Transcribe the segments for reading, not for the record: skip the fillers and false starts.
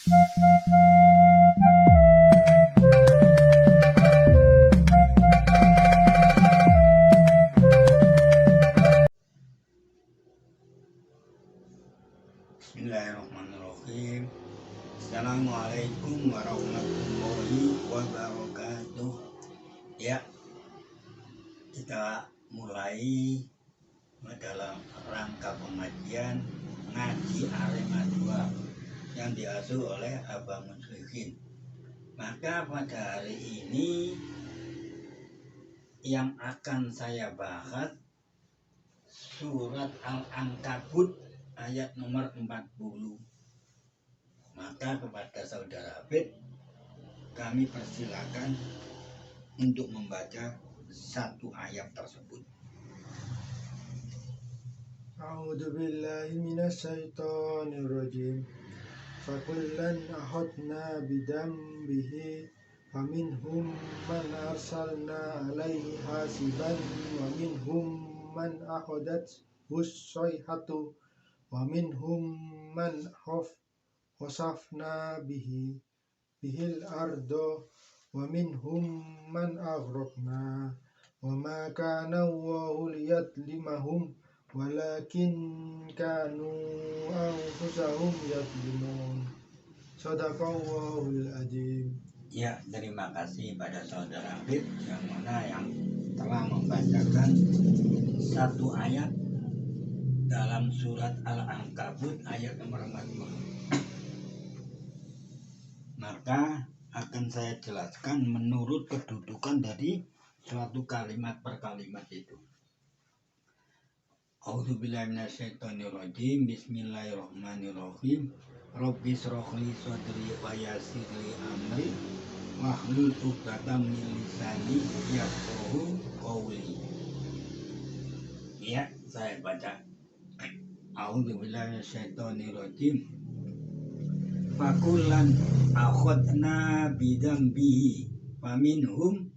Bismillahirrahmanirrahim. Assalamualaikum warahmatullahi wabarakatuh. Ya, kita mulai dalam rangka pengajian ngaji Arema 2 yang diasuh oleh Abah Muslihin. Maka pada hari ini yang akan saya bahas surat Al-Ankabut ayat nomor 40. Maka kepada saudara Habib kami persilakan untuk membaca satu ayat tersebut. A'udzu billahi minasyaitonir rajim. Fakullan ahadna bidambihi faminhum man arsalna alaihi hasiban wa minhum man akhadat hus-sayhatu wa minhum man khasafna bihil ardo wa minhum man aghraqna wa ma kana Allahu liyadlimahum walakin kanu anfusahum yadlimun. Shadaqallahul adzim. Ya, terima kasih pada saudara Habib yang telah membacakan satu ayat dalam surat Al-Ankabut ayat nomor 40. Maka akan saya jelaskan menurut kedudukan dari suatu kalimat per kalimat itu. A'udzubillahi minasyaitonirrajim. Bismillahirrahmanirrahim. Rabbi shrahli sadri wa yassir li amri wahlul 'uqdatam min lisani yafqahu qawli. Ya, saya baca. A'udzubillahi minasyaitonirrajim. Fakullan akhadna bidambihi faminhum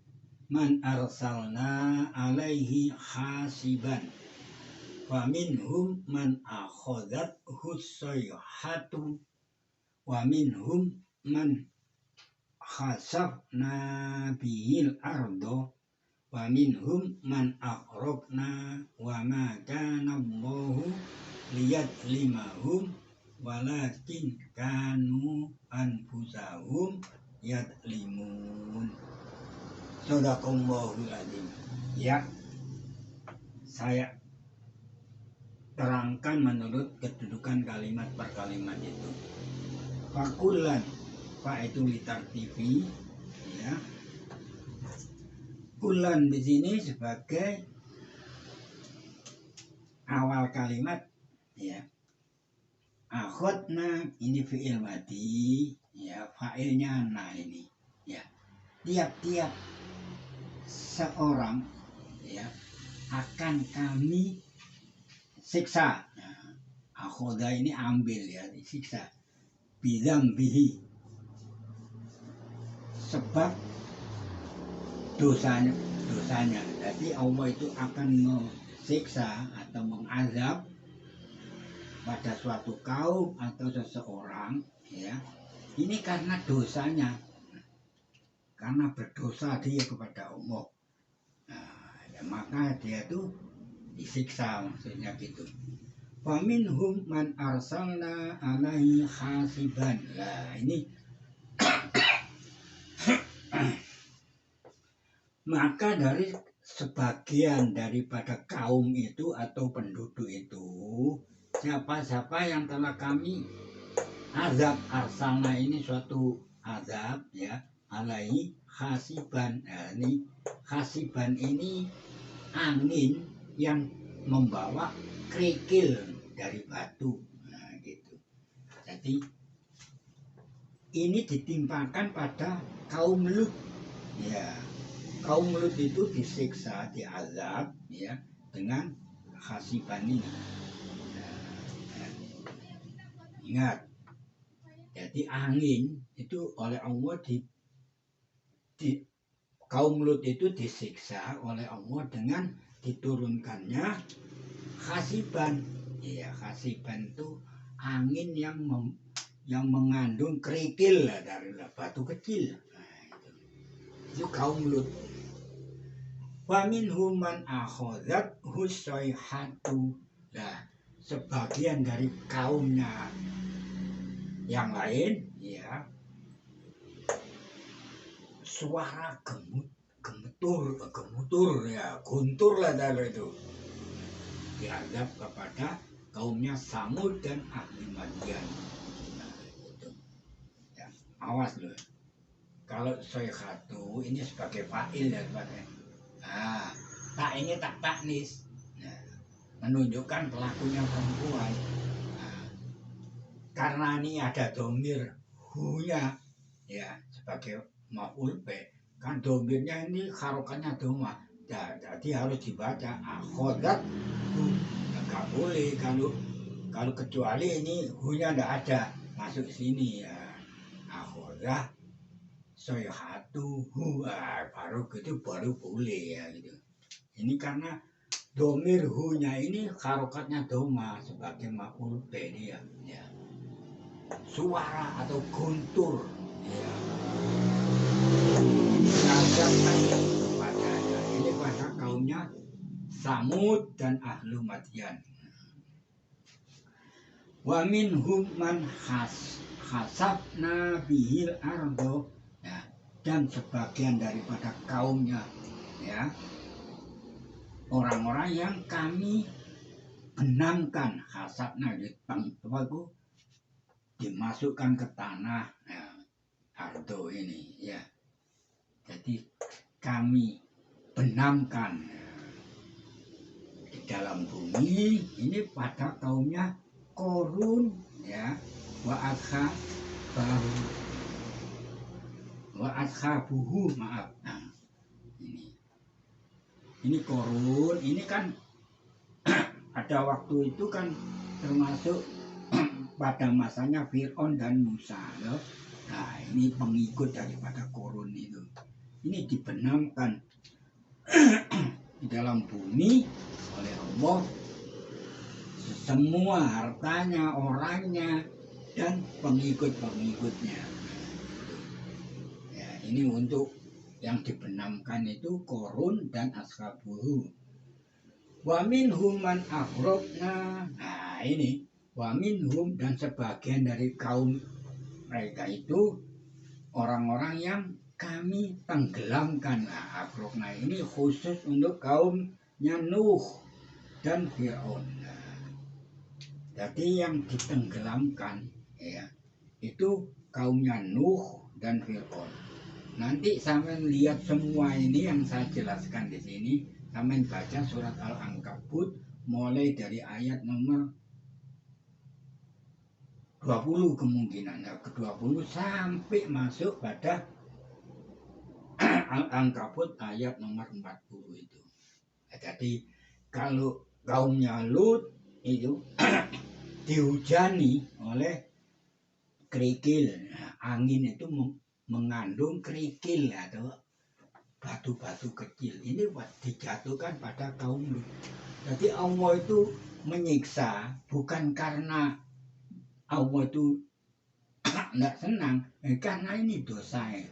man arsalna alaihi hasiban wa minhum man akhadat hus-sayhatu wa minhum man khasafna bihil ardo wa minhum man aghraqna wa ma kana Allahu liyadlimahum walakin kanu anfusahum yadlimun. Shadaqallahul adzim. Ya, saya terangkan menurut kedudukan kalimat per kalimat itu. Fakulan, fa itu litartifi, ya. Kulan di sini sebagai awal kalimat, ya. Akhadna ini fi'il madi, ya, fa'ilnya na ini, ya. Tiap-tiap seorang, ya, akan kami siksa. Akhoda ini ambil, ya, disiksa. Bidambihi, sebab dosanya. Jadi Allah itu akan mesiksa atau mengazab pada suatu kaum atau seseorang, ya. Ini karena dosanya, karena berdosa dia kepada Allah. Nah, ya, maka dia itu disiksa, maksudnya gitu. Wa minhum man arsalna alaihi hasiban. Nah, ini maka dari sebagian daripada kaum itu atau penduduk itu, siapa-siapa yang telah kami azab, arsalna ini suatu azab, ya, alaihi hasiban. Nah, ini hasiban ini angin yang membawa kerikil dari batu, nah, gitu. Jadi ini ditimpakan pada kaum Lut, ya. Kaum Lut itu disiksa, diazab, ya, dengan hasiban ini. Nah, ingat, jadi angin itu oleh Allah di kaum Lut itu disiksa oleh Allah dengan diturunkannya hasiban. Ya, hasiban itu angin yang yang mengandung kerikil dari batu kecil. Nah, itu kaum Lut. Wa minhum man akhadhat husayhatu. Nah, sebagian dari kaumnya yang lain ya suara gemutur ya, guntur lah dari itu diadab kepada kaumnya Samud dan ahli Madian. Nah, itu. Ya, awas loh. Kalau sayhatu ini sebagai fa'il ya sebagai. Nah, tak ini tak taknis. Nah, menunjukkan pelakunya perempuan. Nah, karena ini ada domir hunya ya sebagai maf'ul be, kan domirnya ini harokatnya doma. Ya, jadi harus dibaca akhodat hu. Nggak boleh kalau kecuali ini hunya nggak ada masuk sini ya. Akhodat sayhatu hu, baru gitu baru boleh ya gitu. Ini karena domir hunya ini harokatnya doma sebagai maf'ul be dia ya. Suara atau guntur ya. Padanya ini pada kaumnya Samud dan ahlu Madian. Wa minhum man hasabna bihil ardo ya, dan sebagian daripada kaumnya ya orang-orang yang kami benamkan, hasabna dimasukkan ke tanah ya, ardo ini ya. Jadi kami benamkan di dalam bumi ini pada kaumnya Korun ya, wa ashabuhu maaf. Nah, ini Korun ini kan ada waktu itu kan termasuk pada masanya Fir'aun dan Musa loh. Nah, ini pengikut daripada Korun itu. Ini dibenamkan di dalam bumi oleh Allah, semua hartanya, orangnya, dan pengikut-pengikutnya. Ya, ini untuk yang dibenamkan itu Korun dan ashabuhu. Wa minhum man aghraqna. Nah, ini wa minhum dan sebagian dari kaum mereka itu orang-orang yang kami tenggelamkan. Nah, Abrokna ini khusus untuk kaumnya Nuh dan Fir'aun. Nah, jadi yang ditenggelamkan ya itu kaumnya Nuh dan Fir'aun. Nanti sampean lihat semua ini yang saya jelaskan di sini, sampean baca surat Al-Ankabut mulai dari ayat nomor 20 kemungkinan ke-20 sampai masuk pada Al-Ankabut ayat nomor 40 itu. Jadi kalau kaumnya Lut itu dihujani oleh kerikil, angin itu mengandung kerikil atau batu-batu kecil. Ini dijatuhkan pada kaum Lut. Jadi Allah itu menyiksa bukan karena Allah itu tidak senang, karena ini dosa ya.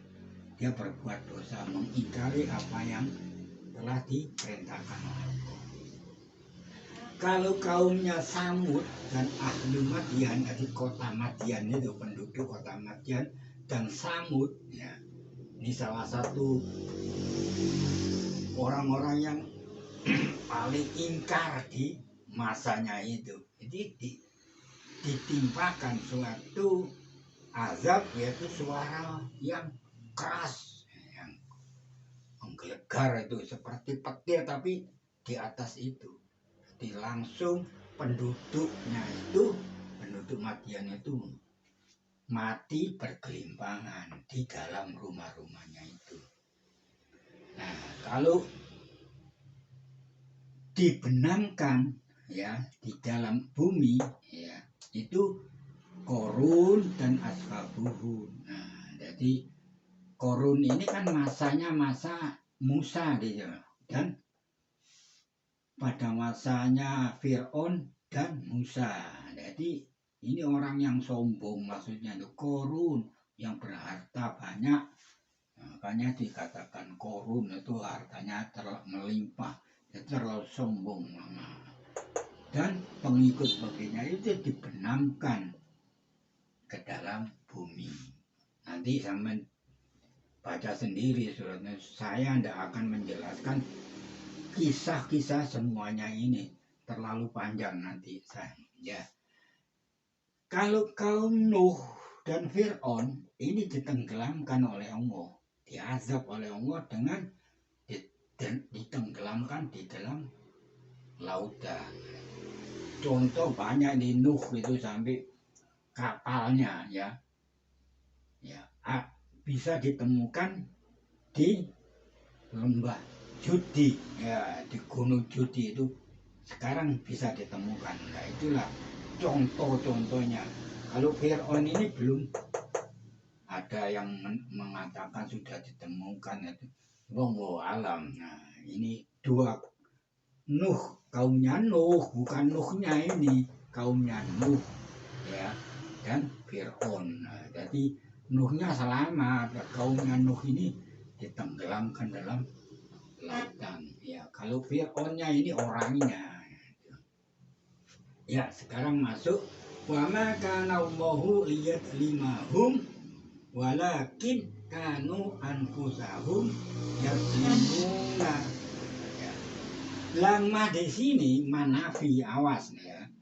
Dia berbuat dosa, mengingkari apa yang telah diperintahkan oleh Allah. Kalau kaumnya Samud dan ahli Madian, jadi kota Madian itu penduduk kota Madian dan Samud, ya, ini salah satu orang-orang yang paling ingkar di masanya itu. Jadi ditimpakan suatu azab, yaitu suara yang keras, yang menggelegar itu seperti petir, tapi di atas itu. Jadi langsung penduduk Madian itu mati bergelimpangan di dalam rumah-rumahnya itu. Nah, kalau dibenamkan ya di dalam bumi ya itu Korun dan ashabuhu. Nah, jadi Korun ini kan masanya masa Musa dia, dan pada masanya Fir'aun dan Musa. Jadi Ini orang yang sombong maksudnya itu korun yang berharta banyak. Makanya dikatakan korun itu hartanya melimpah, terlalu sombong. Dan pengikut-pengikutnya itu dibenamkan ke dalam bumi. Nanti sampai baca sendiri suratnya. Saya tidak akan menjelaskan kisah-kisah semuanya ini, terlalu panjang nanti saya. Ya. Kalau kaum Nuh dan Fir'aun ini ditenggelamkan oleh Allah, diazab oleh Allah dengan ditenggelamkan di dalam lautan. Contoh banyak di Nuh itu sampai kapalnya ya bisa ditemukan di lembah Judi ya, di Gunung Judi itu sekarang bisa ditemukan. Nah itulah contoh-contohnya. Kalau Fir'aun ini belum ada yang mengatakan sudah ditemukan itu. Wallahu alam. Nah ini dua Nuh, kaumnya Nuh, bukan Nuhnya ini, kaumnya Nuh ya, dan Fir'aun. Nah, jadi Nuhnya selamat, kaumnya Nuh ini ditenggelamkan dalam lautan. Ya, kalau Fir'aunnya ini orangnya. Ya, sekarang masuk wa ma kana Allahu liyadlimahum walakin kanu anfusahum yadlimuna. Ya. Lama di sini manafi, awas ya.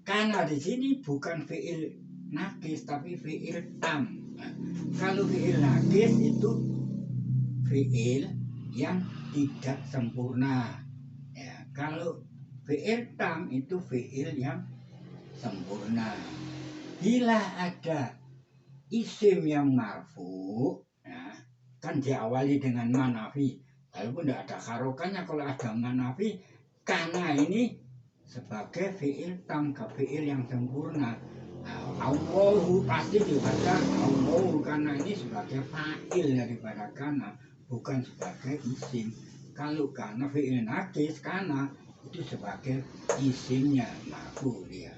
Karena di sini bukan fi'il nakis tapi fi'il tam. Nah, kalau fi'il nakis itu fi'il yang tidak sempurna. Ya, kalau fi'il tam itu fi'il yang sempurna. Bila ada isim yang marfu, ya, kan diawali dengan manafi. Walaupun tidak ada harokannya, kalau ada manafi, karena ini sebagai fi'il tam, ke fi'il yang sempurna. Nah, Allahu pasti dibaca Allahu karena ini sebagai fa'il daripada kana, bukan sebagai isim. Kalau karena fi'il nakis, karena itu sebagai isimnya marfu dia.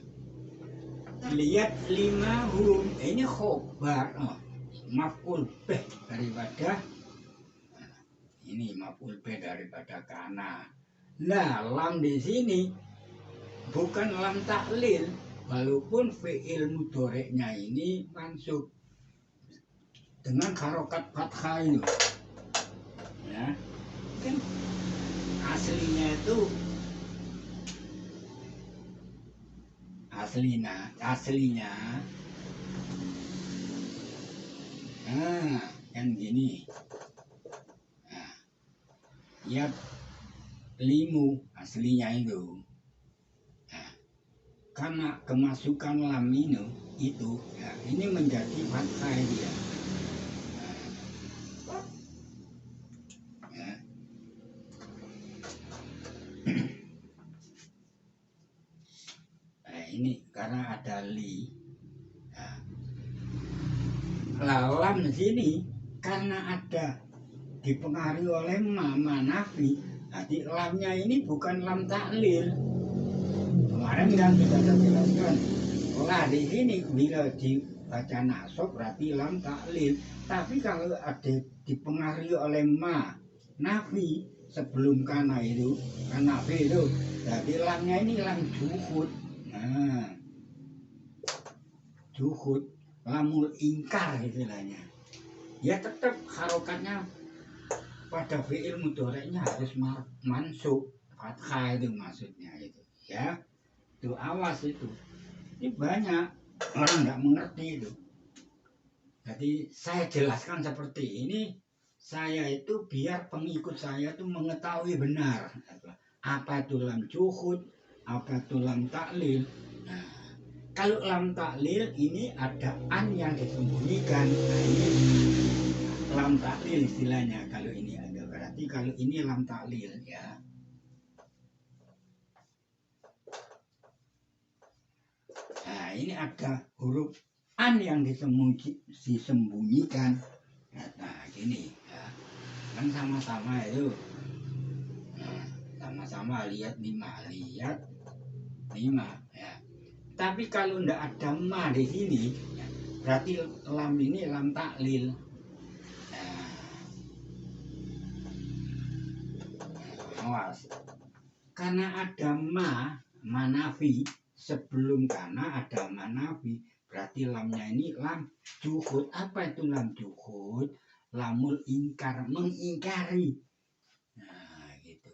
Lihat 5 hum ini khobar, maf'ul bih daripada ini maf'ul bih daripada kana. Nah, lam di sini bukan lam taklil, walaupun fi'il mudhoreknya ini mansub dengan harokat fathah itu. Ya, kan aslinya itu aslinya yang gini. Nah, ya limu aslinya itu. Nah, karena kemasukan lam itu ya, ini menjadi fathah dia. Ini karena ada li. Nah, lam di sini karena ada dipengaruhi oleh manafi. Jadi lamnya ini bukan lam taklil. Kemarin kan sudah saya jelaskan. Lah di sini bila dibaca nasab berarti lam taklil. Tapi kalau ada dipengaruhi oleh nafi sebelum kana itu, kana itu, jadi lamnya ini lam juhud. Nah, juhud, lamul ingkar istilahnya. Ya tetap harokatnya pada fi'il mudhoreknya harus mansub, fathah itu maksudnya itu. Ya, itu awas itu. Ini banyak orang nggak mengerti itu. Jadi saya jelaskan seperti ini. Saya itu biar pengikut saya itu mengetahui benar apa itu lam juhud, apa itu lam taklil. Nah, kalau lam taklil ini ada an yang disembunyikan. Nah, ini lam taklil istilahnya. Kalau ini ada berarti kalau ini lam taklil ya. Nah, ini ada huruf an yang disembunyikan. Nah, gini ya. Kan sama-sama itu. Nah, sama-sama lihat 5 ya. Tapi kalau ndak ada ma di sini, berarti lam ini lam taklil. Awas. Karena ada manafi sebelum karena ada manafi, berarti lamnya ini lam juhud. Apa itu lam juhud? Lamul ingkar, mengingkari. Nah, gitu.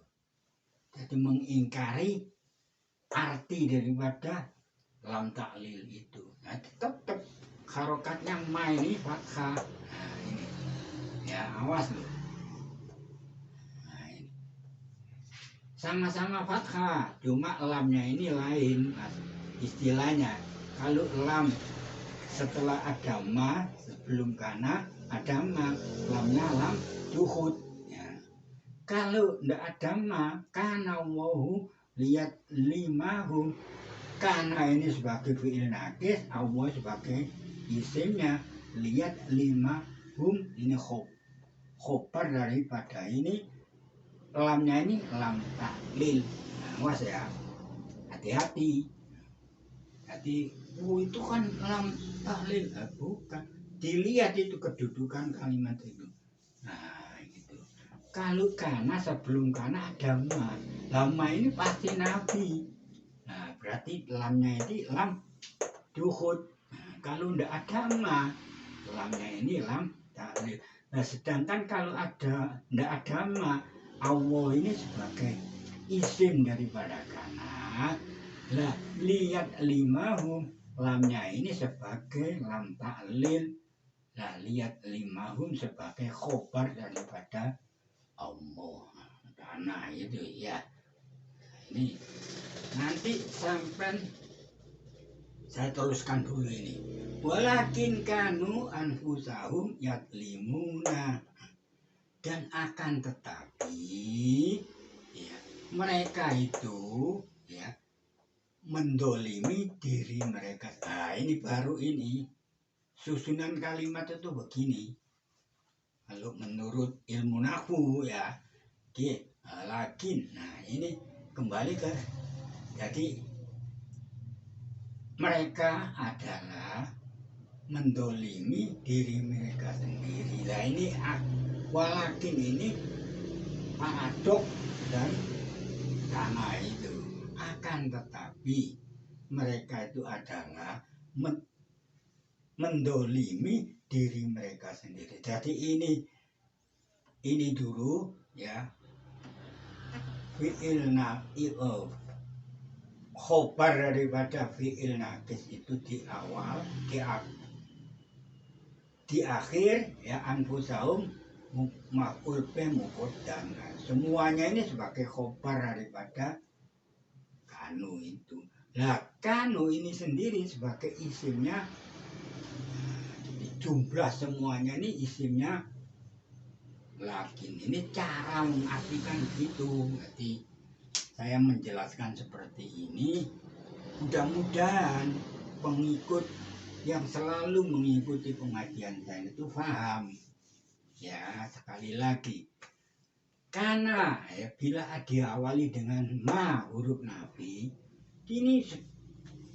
Jadi mengingkari arti daripada lam taklil itu. Nah, tetap harokatnya ma ini fathah. Nah, ini. Ya, awas loh. Sama-sama fathah, cuma lamnya ini lain istilahnya. Kalau lam setelah ada ma, sebelum kana ada ma, lamnya lam juhud ya. Kalau ndak ada ma, kana wahu lihat limahum, kana ini sebagai fi'il nakis, Allah sebagai isimnya, lihat limahum ini khobar daripada ini. Lamnya ini lam taklil. Nah, awas ya, hati-hati. Jadi itu kan lam taklil, bukan. Dilihat itu kedudukan kalimat itu. Nah, gitu. Kalau karena sebelum karena ada ma, lama ini pasti nabi. Nah, berarti lamnya ini lam juhud. Nah, kalau ndak ada ma, lamnya ini lam taklil. Nah, sedangkan kalau ndak ada ma, Allah ini sebagai isim daripada kana. Lah lihat limahum, lamnya ini sebagai lam taklil. Lah lihat limahum sebagai khobar daripada Allah. Kana itu ya. Ini nanti sampai saya teruskan dulu ini. Walakin kanu anfusahum yatlimuna. Dan akan tetapi ya, mereka itu ya mendolimi diri mereka. Nah, ini baru ini susunan kalimat itu begini. Kalau menurut ilmu nahwu ya, lakin. Nah, ini kembali ke jadi mereka adalah mendolimi diri mereka sendiri. Nah, ini walakin ini adok dan karena itu akan tetapi mereka itu adalah mendolimi diri mereka sendiri. Jadi ini dulu ya, fi'il khobar daripada fi'il nakis itu di awal, di akhir ya, anfusahum maf'ul bih muqaddam. Semuanya ini sebagai khobar daripada kanu itu. Nah, kanu ini sendiri sebagai isimnya, jumlah semuanya ini isimnya lakin. Ini cara mengartikan gitu. Jadi saya menjelaskan seperti ini. Mudah-mudahan pengikut yang selalu mengikuti pengajian saya itu paham. Ya, sekali lagi, karena ya, bila diawali dengan ma huruf nafi, ini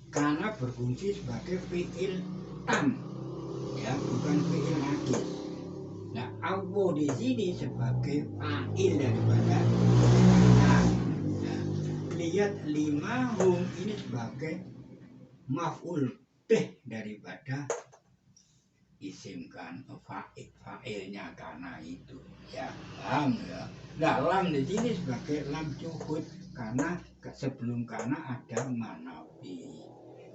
karena berfungsi sebagai fi'il tam, ya, bukan fi'il nakis. Nah, Allah di sini sebagai fa'il daripada karena. Nah, lihat limahum ini sebagai maf'ul bih daripada isim kan, fa'ilnya karena itu ya, lam ya. Nah, lam di sini sebagai lam juhud karena sebelum karena ada manafi.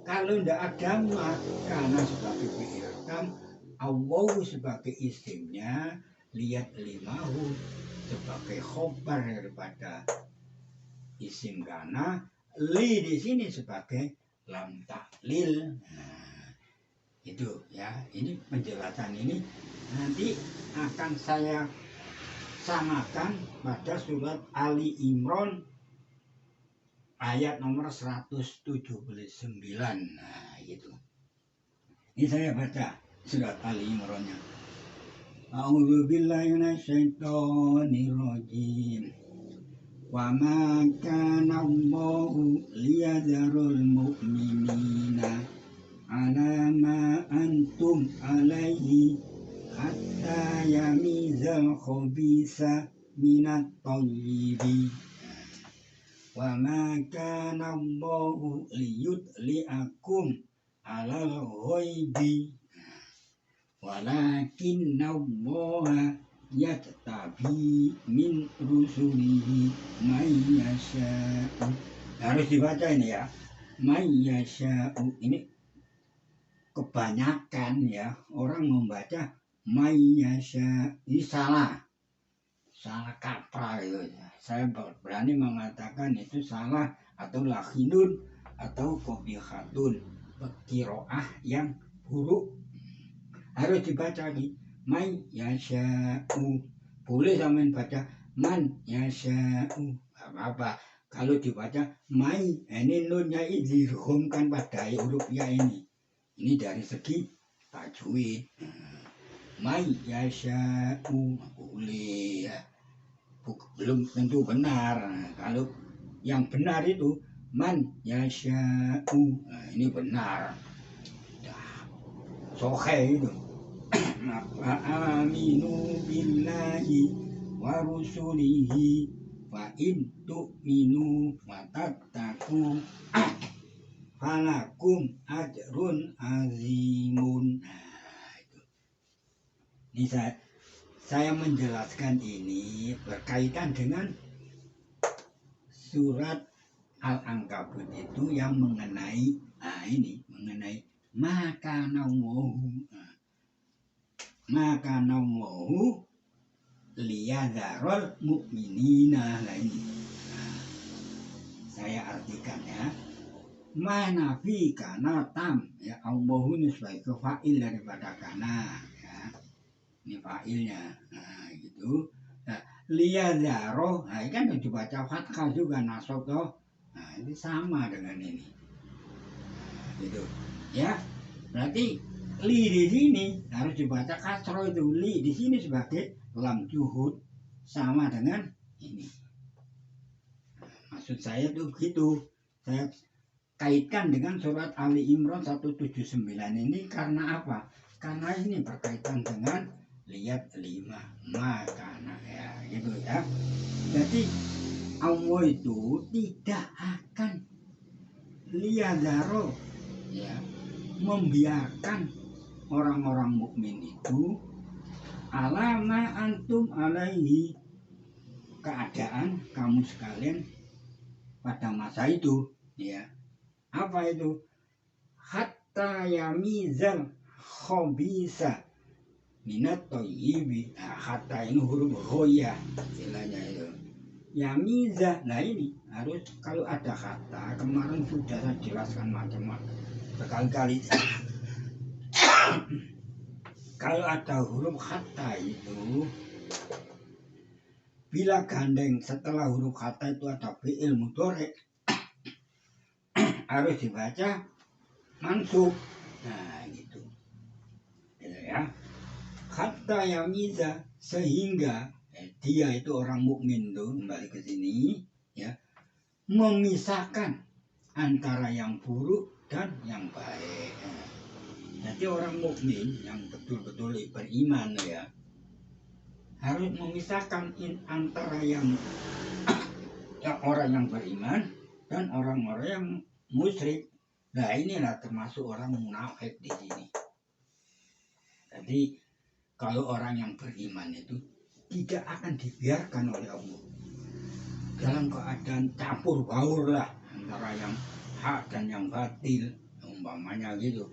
Kalau tidak ada ma, karena sebagai fi'il tam, Allah sebagai isimnya, lihat limahu sebagai khobar daripada isim karena, li di sini sebagai lam taklil. Nah, itu ya, ini penjelasan ini nanti akan saya samakan pada surat Ali Imran ayat nomor 179. Nah, gitu. Ini saya baca surat Ali Imrannya. A'udzubillahi minasyaitonirrajim. Wa ma kana Allahu liyadharul mu'minina ala ma antum alaihi hatta yamizal khabisa minat thayyibi. Wa ma kana Allahu liyudli'akum alal ghaibi walakinna Allaha yajtabi min rusulihi may yasha'u. Harus dibaca ini ya, may yasha'u. Ini kebanyakan ya orang membaca may yasha'u. Ini salah kaprah itu. Saya berani mengatakan itu salah atau lahinun atau kobihatun, kiroah yang buruk. Harus dibaca lagi may yasha'u. Boleh sampean baca man yasha'u, apa kalau dibaca may, ini nunnya idgham pada huruf ya ini dari segi tajwid. May yasha'u boleh ya. Belum tentu benar. Kalau yang benar itu man yasha'u, ini benar. Sohe itu aminu billahi wa rusulihi fa in tu'minu wa tattaqu falakum ajrun azimun. Ini saya menjelaskan ini berkaitan dengan surat Al-Ankabut itu yang mengenai mengenai maka nauhu liyadharul mu'minina. Ini saya artikan ya, mana fi kana tam ya, Allahu ini sebagai fa'il daripada kana ya, ini fa'ilnya gitu. Liyadharo, kan dibaca fathah juga nasab toh. Ini sama dengan ini gitu ya. Berarti li di sini harus dibaca kasroh itu. Li di sini sebagai lam juhud, sama dengan ini. Maksud saya tuh gitu. Saya kaitkan dengan surat Ali Imran 179 ini karena apa? Karena ini berkaitan dengan lihat 5 makana ya gitu ya. Jadi Allah itu tidak akan liyadharo ya, membiarkan orang-orang mukmin itu alama antum alaihi, keadaan kamu sekalian pada masa itu ya. Apa itu? Hatta yamizal khabisa minat thayyibi. Hatta ini huruf ghoya istilahnya itu. Yamiza, nah ini harus kalau ada kata, kemarin sudah saya jelaskan macam-macam berkali-kali. Kalau ada huruf kata itu, bila gandeng setelah huruf kata itu ada fi'il mudhari, harus dibaca mansub. Nah gitu ya. Kata yamiza, sehingga dia itu orang mukmin tuh, kembali ke sini ya, memisahkan antara yang buruk dan yang baik. Jadi orang mukmin yang betul-betul beriman ya, harus memisahkan antara yang orang yang beriman dan orang-orang yang musyrik. Nah inilah termasuk orang munafik di sini. Jadi kalau orang yang beriman itu tidak akan dibiarkan oleh Allah dalam keadaan campur baur lah antara yang hak dan yang batil, umpamanya gitu,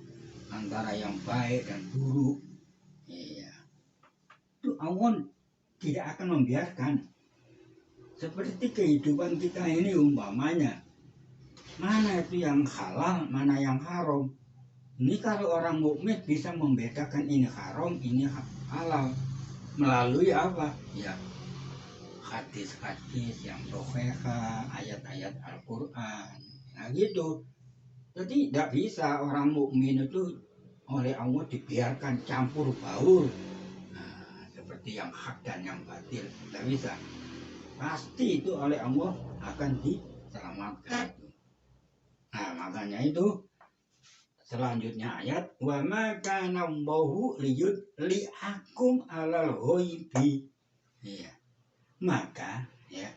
antara yang baik dan buruk. Iya, itu Allah tidak akan membiarkan. Seperti kehidupan kita ini umpamanya, mana itu yang halal, mana yang haram. Ini kalau orang mukmin bisa membedakan ini haram, ini halal melalui apa? Ya, hadis-hadis yang sahihah, ayat-ayat Al-Qur'an. Nah gitu. Jadi tidak bisa orang mukmin itu oleh Allah dibiarkan campur baur. Nah, seperti yang hak dan yang batil, tidak bisa. pasti itu oleh Allah akan diselamatkan. Nah, makanya itu selanjutnya ayat wa ma kana Allahu liakum alal ghaibi. Ya. Maka ya,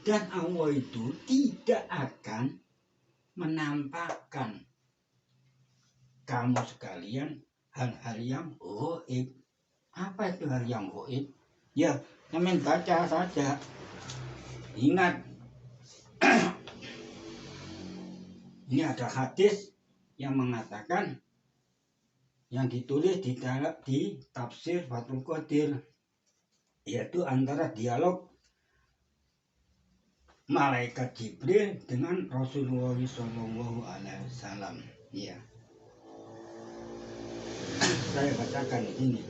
dan Allah itu tidak akan menampakkan kamu sekalian hal-hal yang gaib. Apa itu hal yang gaib? Ya, kalian baca saja. Ingat, ini ada hadis yang mengatakan, yang ditulis di tafsir Fathul Qadir, yaitu antara dialog malaikat Jibril dengan Rasulullah SAW. Ya, saya bacakan di sini.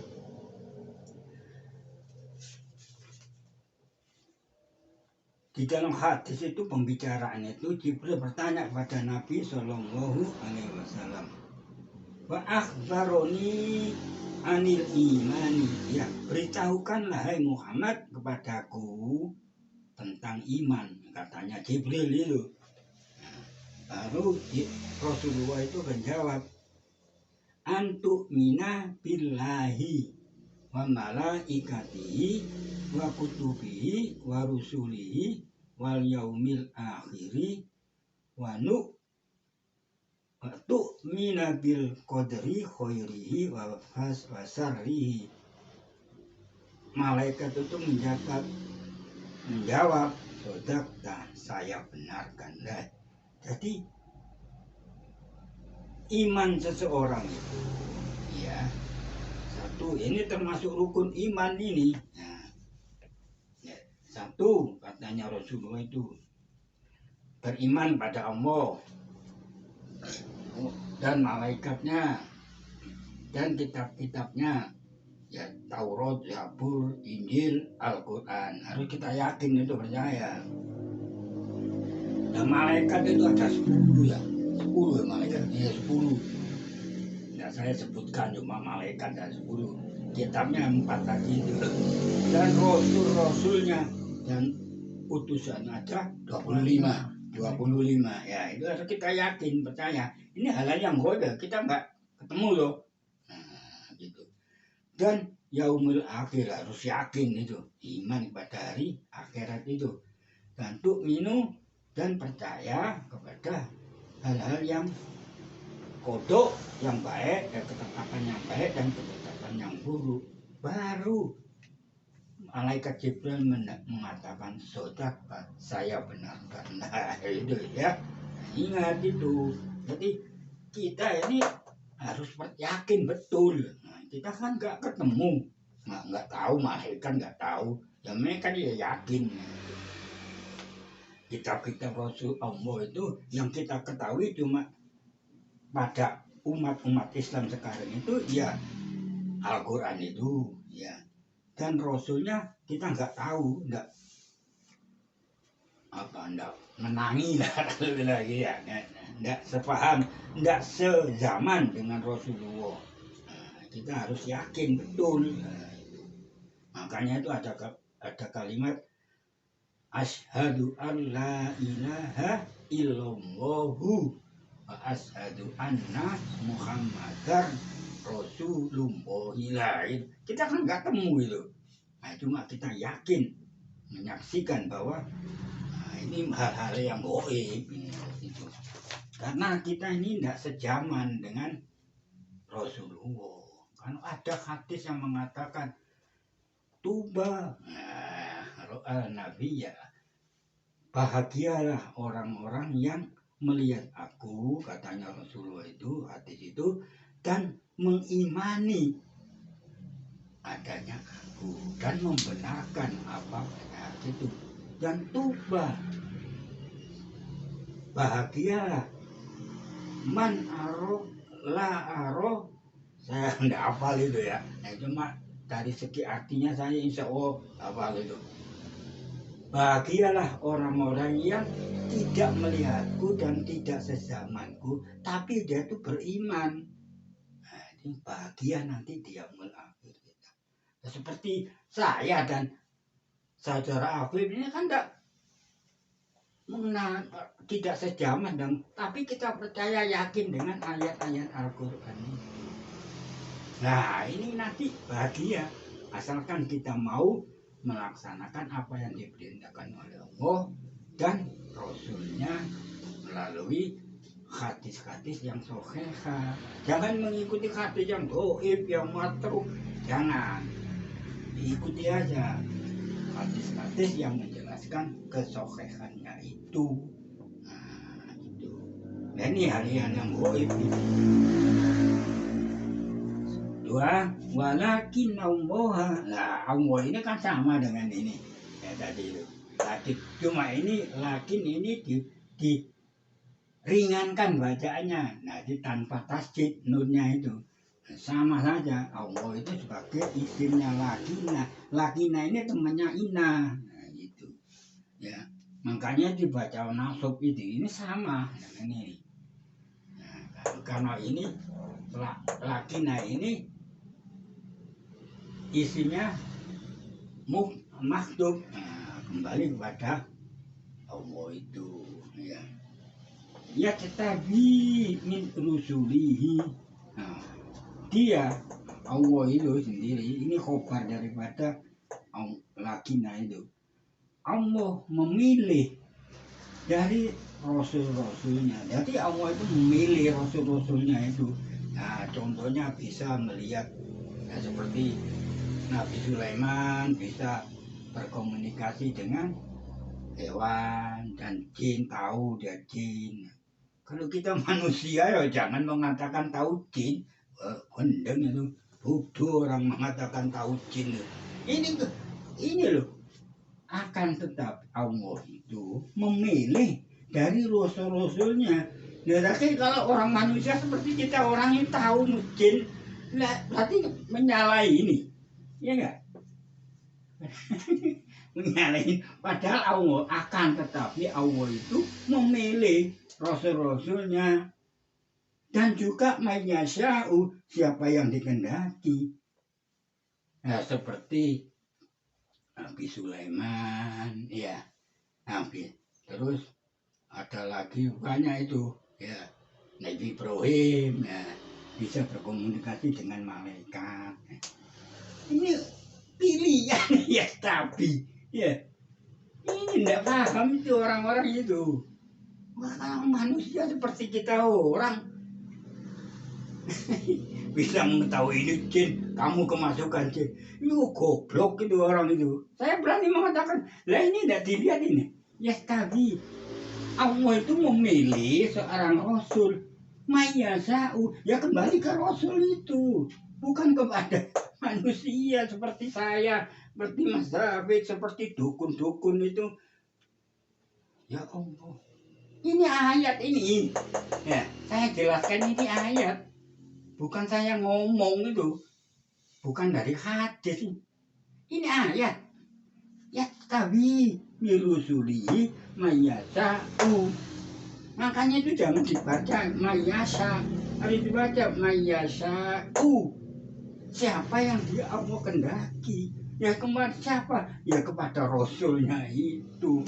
Di dalam hadis itu pembicaraan itu Jibril bertanya kepada Nabi Shallallahu Alaihi Wasallam, wa akhbaroni anil imani, ya beritahukanlah hai Muhammad kepadaku tentang iman, katanya Jibril itu. Nah, baru Rasulullah itu menjawab, antu mina billahi wa malaikatihi wa kutubihi wa rusulihi wal yaumil akhiri wa tu'mina bil qadri khairihi wa syarrihi. Malaikat itu menjawab, sodakta, saya benarkanlah. Jadi iman seseorang itu, ya, satu, ini termasuk rukun iman ini. Nah, ya, satu, katanya Rasulullah itu beriman pada Allah dan malaikatnya dan kitab-kitabnya, ya Taurat, Zabur, Injil, Al-Quran. Harus kita yakin itu, percaya. Dan malaikat itu ada 10 ya. 10 malaikat, ya 10. Nah, saya sebutkan cuma malaikat ada 10. Kitabnya 4 tadi itu. Dan rasul-rasulnya dan utusan ada 25. Ya, itu harus kita yakin, percaya. Ini hal yang goda, kita nggak ketemu loh. Nah, gitu. Dan yaumul akhir harus yakin itu, iman pada hari akhirat itu. Dan tu'minu, dan percaya kepada hal-hal yang kodok yang baik, ketetapan yang baik dan ketetapan yang buruk. Baru malaikat Jibril mengatakan, sodaq, saya benarkan. Nah, itu ya, ingat itu. Jadi kita ini harus yakin betul. Nah, kita kan nggak ketemu, nggak tahu, malaikat nggak tahu. Ya mereka dia yakin. Kitab-kitab Rasul Allah itu yang kita ketahui cuma pada umat-umat Islam sekarang itu ya Al-Quran itu, ya. Dan Rasulnya kita nggak tahu, nggak menangi lah lagi ya, nggak sepaham, nggak sezaman dengan Rasulullah. Nah, kita harus yakin betul. Nah, makanya itu ada kalimat asyhadu an la ilaha illallahu wa asyhadu anna muhammadar rasulullah. Kita kan nggak temu itu. Nah, cuma kita yakin menyaksikan bahwa ini hal-hal yang gaib itu. Karena kita ini tidak sejaman dengan Rasulullah. Kan ada hadis yang mengatakan tuba Nabi, ya bahagialah orang-orang yang melihat aku, katanya Rasulullah itu, hadis itu, dan mengimani adanya aku dan membenarkan apa itu. Dan tuba, bahagialah man aro la aro, saya tidak hafal itu ya. Nah, cuma dari segi artinya saya insya Allah hafal itu. Bahagialah orang-orang yang tidak melihatku dan tidak sezamanku, tapi dia itu beriman. Nah, ini bahagia nanti dia akhir kita. Seperti saya dan saudara Afif ini kan tidak sejaman dan tapi kita percaya yakin dengan ayat-ayat Al-Qur'an ini. Nah, ini nanti bahagia asalkan kita mau melaksanakan apa yang diperintahkan oleh Allah dan Rasulnya melalui hadis-hadis yang sahihah. Jangan mengikuti hadis yang dhaif, yang matruk. Jangan. Diikuti aja hadis-hadis yang menjelaskan kesahihannya itu. Nah, itu. Nah, ini hal-hal yang dhaif. Dua, walakin Allah. Nah, Allah ini kan sama dengan ini. Ya tadi itu. Tadi cuma ini lakin ini ringankan bacaannya. Nah, itu tanpa tasjid nunnya itu. Sama saja. Allah itu sebagai isimnya lakina. Lakina ini temannya ina. Nah, gitu. Ya. Makanya dibaca nasab itu ini sama dengan ini. Nah, karena ini lakina ini isinya maktub. Nah, kembali kepada Allah itu ya. Ya tetapi min rusulihi. Nah, dia Allah itu sendiri ini khobar daripada lakina itu. Allah memilih dari rasul-rasulnya. Jadi Allah itu memilih rasul-rasulnya itu. Nah, contohnya bisa melihat ya, seperti Nabi Sulaiman bisa berkomunikasi dengan hewan dan jin, tahu dia jin. Kalau kita manusia ya jangan mengatakan tahu jin. Gendeng itu bodoh orang mengatakan tahu jin. Ini loh. Akan tetap Allah itu memilih dari rasul-rasulnya. Jadi kalau orang manusia seperti kita orang yang tahu jin, berarti menyalahi ini. Iya enggak? Menyalahi. Padahal Allah akan tetapi Allah itu memilih rasul-rasulnya. Dan juga mayyasya'u siapa yang dikehendaki. Nah, seperti Nabi Sulaiman, ya. Nabi. Terus ada lagi banyak itu, ya. Nabi Ibrahim, ya. Bisa berkomunikasi dengan malaikat. Ini pilihan ya tapi ya ini tidak paham itu orang-orang itu. Wah, manusia seperti kita orang bisa mengetahui ini jin, kamu kemasukan jin. Ini goblok itu orang itu. Saya berani mengatakan, lah ini tidak dilihat ini. Ya tapi Allah itu memilih seorang rasul. Mayasau ya kembali ke rasul itu, bukan kepada manusia seperti saya, seperti Mas David, seperti dukun-dukun itu. Ya Allah, ini ayat ini. Ya, saya jelaskan ini ayat, bukan saya ngomong itu, bukan dari hadis. Ini ayat. Ya tabi mirusuli mayasau. Makanya itu jangan dibaca mayasa, harus dibaca mayasau. Siapa yang dia Allah kendaki? Ya kepada siapa? Ya kepada Rasulnya itu.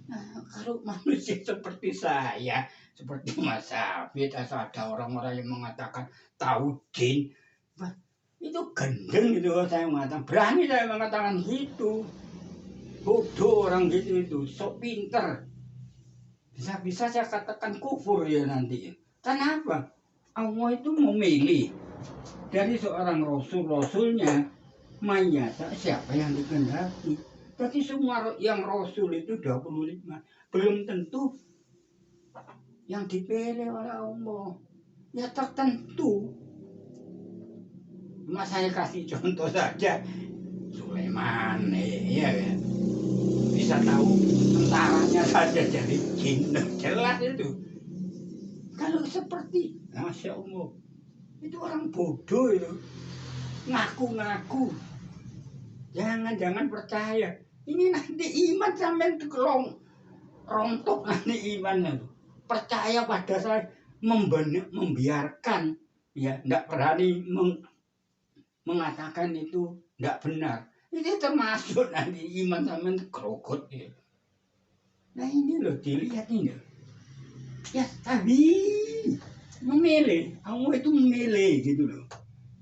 Nah, kalau manusia seperti saya, seperti Mas Hafid, asal ada orang-orang yang mengatakan tahu jin, itu gendeng gitu saya mengatakan. Berani saya mengatakan gitu. Bodoh orang gitu itu, sok pinter. Bisa-bisa saya katakan kufur ya nanti. Kenapa? Allah itu memilih dari seorang rasul-rasulnya mayasa siapa yang dikehendaki. Jadi semua yang rasul itu 25 belum tentu yang dipilih oleh Allah. Ya tertentu. Mas saya kasih contoh saja. Sulaiman ya kan. Bisa tahu tentaranya saja jadi jin, jelas itu. Kalau seperti Masya Allah, itu orang bodoh itu, ngaku-ngaku. Jangan percaya. Ini nanti iman sampai rontok nanti imannya. Percaya pada saya, membiarkan, ya, tidak berani mengatakan itu tidak benar. Ini termasuk nanti iman sama krogot ya. Nah ini loh dilihat ini. Ya tapi memilih, Allah itu memilih gitu loh.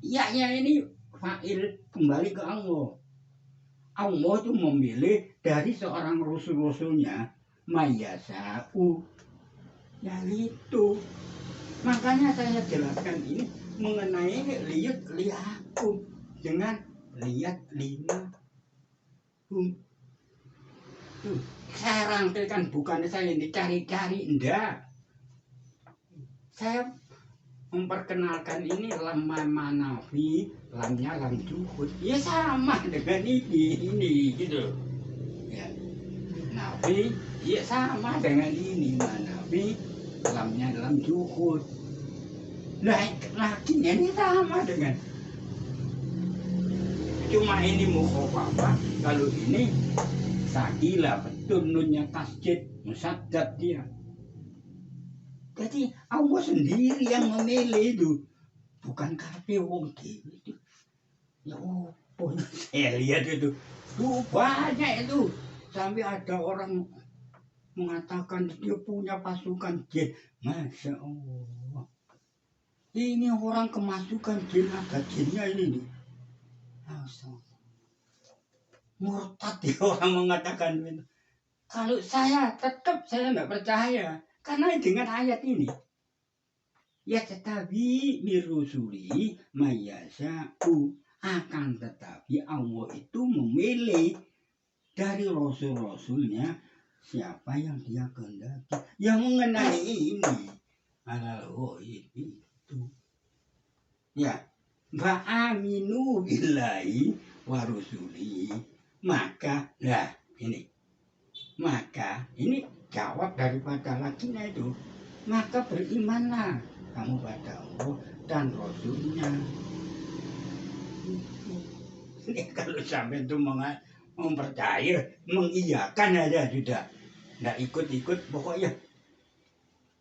Ya ini fa'il kembali ke Allah. Allah itu memilih dari seorang rasul-rasulnya mayasa'u. Ya itu. Makanya saya jelaskan ini mengenai lihat-lihakum dengan lihat lima. Tuh, saya rangkaikan bukan saya ini cari-cari, enggak. Saya memperkenalkan ini lam manafi, lamnya lam juhud. Ya sama dengan ini gitu. Ya. Nafi, ya sama dengan ini manafi, lamnya lam juhud. Nah, lakinya ini sama dengan. Cuma ini mukhafafah, kalau ini sakila betul nunnya tasjid musaddad dia. Jadi Allah sendiri yang memilih itu, bukan kabeh wong dhewe itu. Ya pun saya lihat itu, tuh banyak itu. Sampai ada orang mengatakan dia punya pasukan jin. Masya Allah. Ini orang kemasukan jin, ada jinnya ini. Murtad ya orang mengatakan itu. Kalau saya tetap saya nggak percaya. Karena dengan ayat ini, ya tetapi mirusuli mayasa'u, akan tetapi Allah itu memilih dari rasul-rasulnya siapa yang dia kehendaki. Yang mengenai ini adalah itu. Ya, fa'aminu billahi wa rusuli, maka lah ini jawab daripada lakinya itu, maka berimanlah kamu pada Allah dan Rasulnya. Ini kalau sampai itu mempercaya, mengiyakan aja sudah, nggak ikut-ikut pokoknya.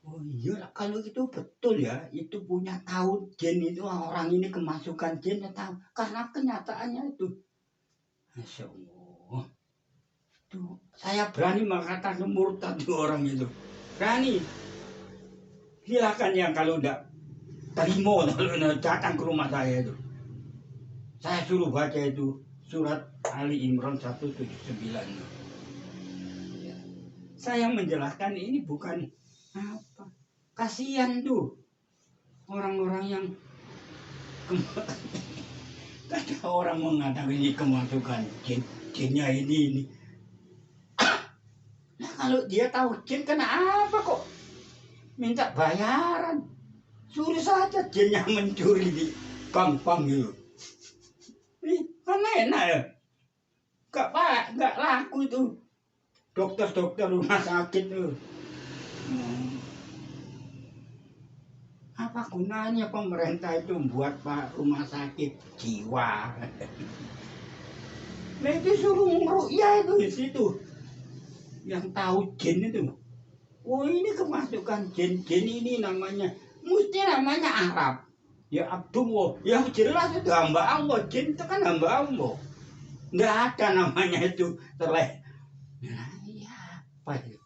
Oh iya, kalau itu betul ya, itu punya tahu jin itu orang ini kemasukan jin tahu, karena kenyataannya itu, Masya Allah. Tuh, saya berani mengatakan murtad itu orang itu. Berani. Silakan yang kalau enggak terima datang ke rumah saya itu. Saya suruh baca itu surat Ali Imran 179. Ya. Saya menjelaskan ini bukan apa. Kasihan tuh orang-orang yang ada orang mengatakan ini kemasukan jin, jinnya ini. Nah kalau dia tahu jin kenapa kok minta bayaran? Suruh saja jinnya mencuri di kampung itu. Kan enak ya. Gak laku itu. Dokter-dokter rumah sakit tuh. Apa gunanya pemerintah itu membuat rumah sakit jiwa? Nah itu suruh ngeruqyah itu di situ. Yang tahu jin itu. Oh ini kemasukan jin ini namanya, mesti namanya Arab. Ya Abdullah, yang jelas itu hamba Allah, jin itu kan hamba Allah. Nggak ada namanya itu terleh. Nah, iya, apa itu?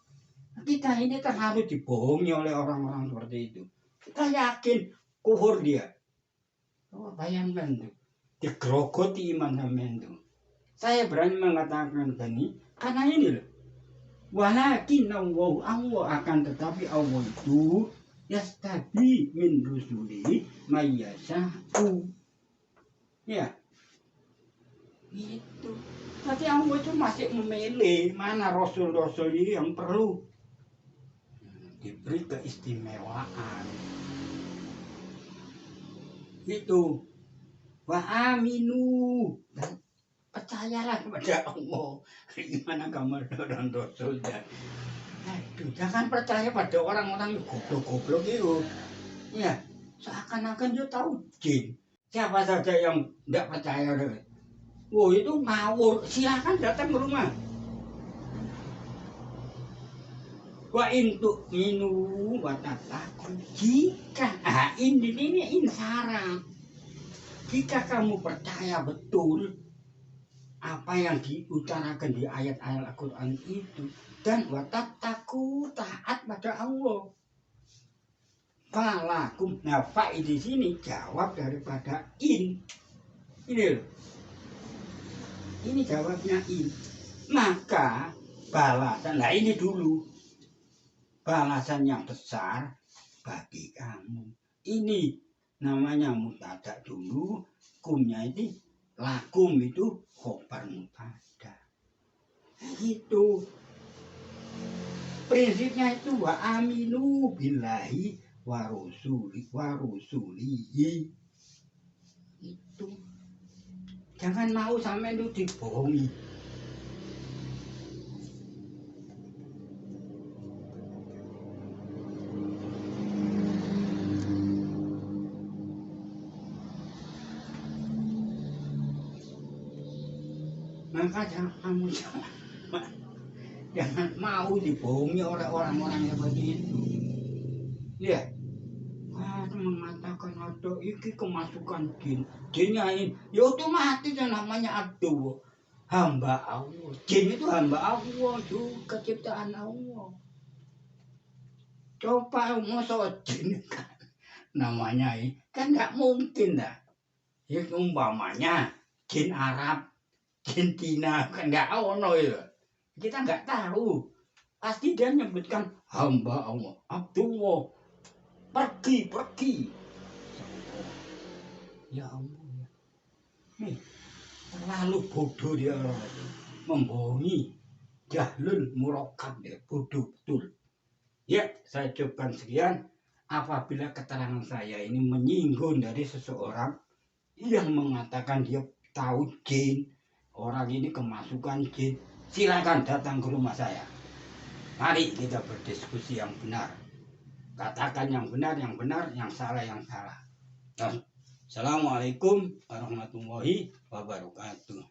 Kita ini terlalu dibohongi oleh orang-orang seperti itu. Kita yakin kufur dia. Oh, bayangkan tuh, digerogoti iman sampean itu. Saya berani mengatakan ini karena ini loh. Walakin Allah akan tetapi Allah itu yastabi min rusuli mayyasa'u. Ya. Itu. Tapi Allah itu masih memilih mana rasul-rasul ini yang perlu diberi keistimewaan. Itu. Wa aminu, dan percayalah kepada Allah. Gimana kamu dan rasulnya? Aduh, jangan percaya pada orang-orang goblok-goblok itu. Ya, seakan-akan dia tahu jin. Siapa saja yang tidak percaya, oh itu ngawur. Silakan datang ke rumah. Wa intu minu wa tataku. Jika ini insara. Jika kamu percaya betul, apa yang diutarakan di ayat-ayat Al-Quran itu, dan watattaku, taat pada Allah. Falakum, nah fa di sini jawab daripada in. Ini loh. Ini jawabnya in. Maka balasan, nah ini dulu balasan yang besar bagi kamu. Ini namanya mubtada dulu, kumnya ini lakum itu khobar mubtada. Itu prinsipnya itu wa aminu billahi wa rusulihi. Itu jangan mau sampai itu dibohongi. Maka jangan mau dibohongi oleh orang-orang yang seperti itu. Lihat, mengatakan ada iki kemasukan jin. Jinnya ini, ya otomatis yang namanya abdu, hamba Allah. Jin itu hamba Allah juga, ciptaan Allah. Coba masa jin kan namanya ini, kan nggak mungkin dah. Ya umpamanya jin Arab, jin Cina, kan nggak ono ya. Kita nggak tahu. Pasti dia menyebutkan hamba Allah, Abdullah. Pergi. Ya ampun. Nih, terlalu bodoh dia orang itu. Membohongi. Jahlul murakkab dia, bodoh betul. Ya, saya cukupkan sekian. Apabila keterangan saya ini menyinggung dari seseorang yang mengatakan dia tahu jin, orang ini kemasukan jin, silakan datang ke rumah saya. Mari kita berdiskusi yang benar. Katakan yang benar, yang salah, yang salah. Assalamualaikum warahmatullahi wabarakatuh.